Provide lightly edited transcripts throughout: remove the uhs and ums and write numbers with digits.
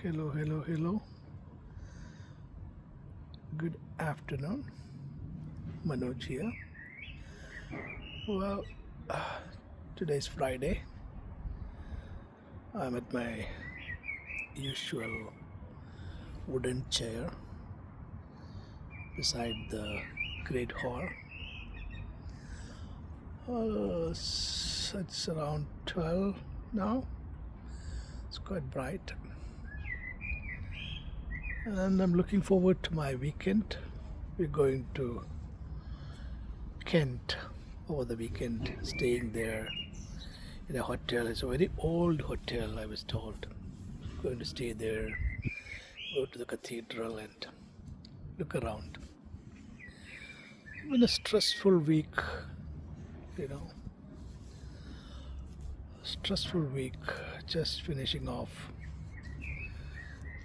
Hello, hello, hello. Good afternoon. Manoj here. Well, today's Friday. I'm at my usual wooden chair beside the great hall. It's around 12 now. It's quite bright. And I'm looking forward to my weekend. We're going to Kent over the weekend, staying there in a hotel. It's a very old hotel, I was told. Going to stay there, go to the cathedral, and look around. Been a stressful week, you know, stressful week. Just finishing off.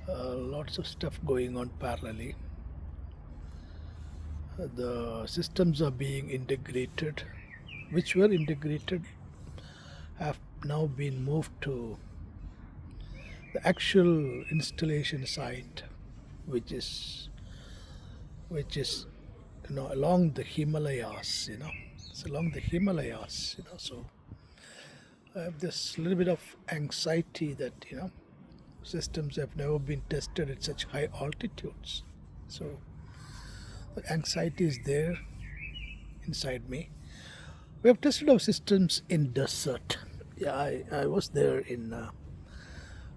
Lots of stuff going on parallelly. The systems are being integrated, which were integrated, have now been moved to the actual installation site, which is along the Himalayas. It's along the Himalayas. So I have this little bit of anxiety that systems have never been tested at such high altitudes. So the anxiety is there inside me. We have tested our systems in desert. Yeah, I was there in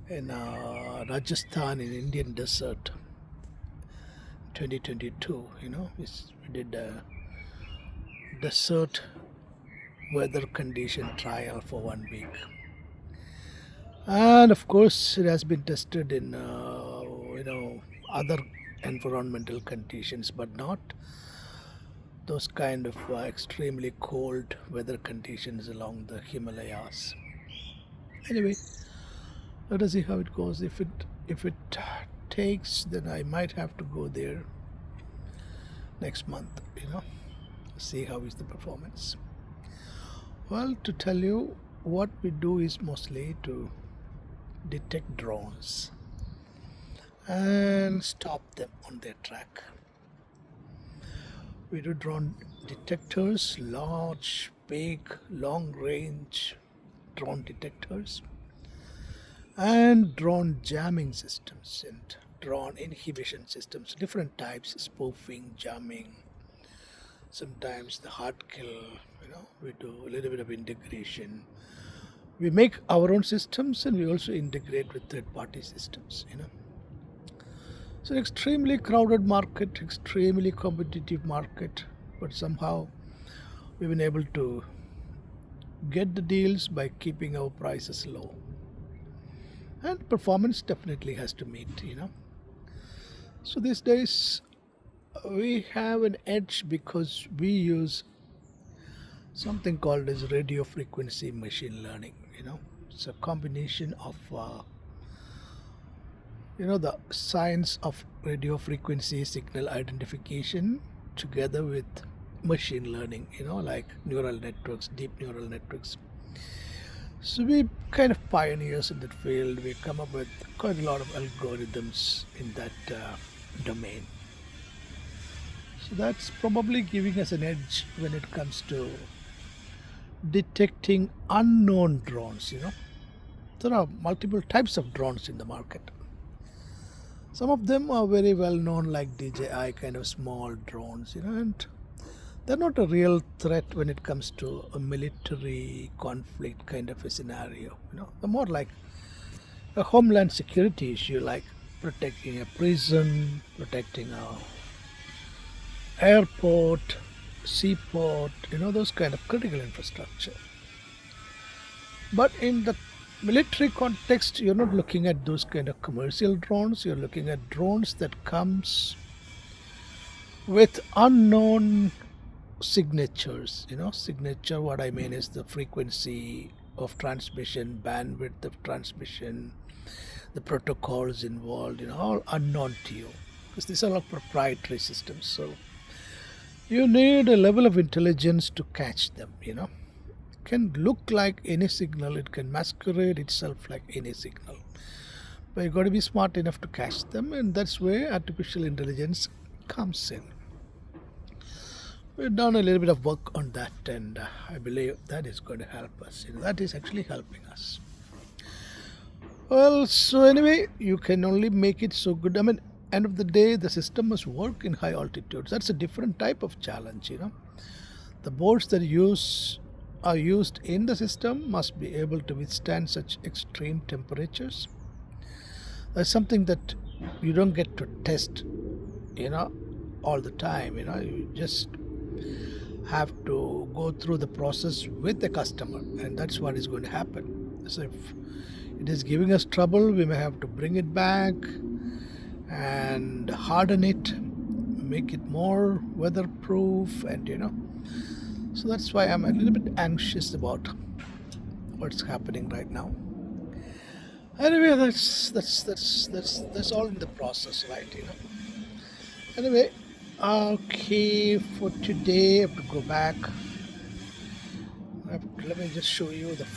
Rajasthan in Indian desert, 2022. We did a desert weather condition trial for 1 week, and of course it has been tested in other environmental conditions, but not those kind of extremely cold weather conditions along the Himalayas. Anyway, let us see how it goes. If it takes, then I might have to go there next month. See how is the performance. Well, to tell you, what we do is mostly to detect drones and stop them on their track. We do drone detectors, large, big, long range drone detectors, and drone jamming systems and drone inhibition systems, different types, spoofing, jamming, sometimes the hard kill. We do a little bit of integration. We make our own systems and we also integrate with third party systems. It's an extremely crowded market, extremely competitive market, but somehow we've been able to get the deals by keeping our prices low. And performance definitely has to meet. So these days we have an edge because we use something called as radio frequency machine learning. It's a combination of the science of radio frequency signal identification together with machine learning, like neural networks, deep neural networks. So we kind of pioneers in that field. We come up with quite a lot of algorithms in that domain. So that's probably giving us an edge when it comes to detecting unknown drones. There are multiple types of drones in the market. Some of them are very well known, like DJI kind of small drones, and they're not a real threat when it comes to a military conflict kind of a scenario. They're more like a homeland security issue, like protecting a prison, protecting a airport, seaport, those kind of critical infrastructure. But in the military context, you're not looking at those kind of commercial drones. You're looking at drones that comes with unknown signatures. Signature, what I mean is the frequency of transmission, bandwidth of transmission, the protocols involved, all unknown to you, because these are all proprietary systems. So you need a level of intelligence to catch them. It can look like any signal, it can masquerade itself like any signal, but you got to be smart enough to catch them, and that's where artificial intelligence comes in. We've done a little bit of work on that, and I believe that is going to help us. That is actually helping us. Well, so anyway, you can only make it so good. I mean, end of the day, the system must work in high altitudes. That's a different type of challenge. The boards that are used in the system must be able to withstand such extreme temperatures. That's something that you don't get to test, you know, all the time. You just have to go through the process with the customer, and that's what is going to happen. So if it is giving us trouble, we may have to bring it back and harden it, make it more weatherproof, and. So that's why I'm a little bit anxious about what's happening right now. Anyway, that's all in the process, right? Anyway, okay, for today I have to go back. Let me just show you the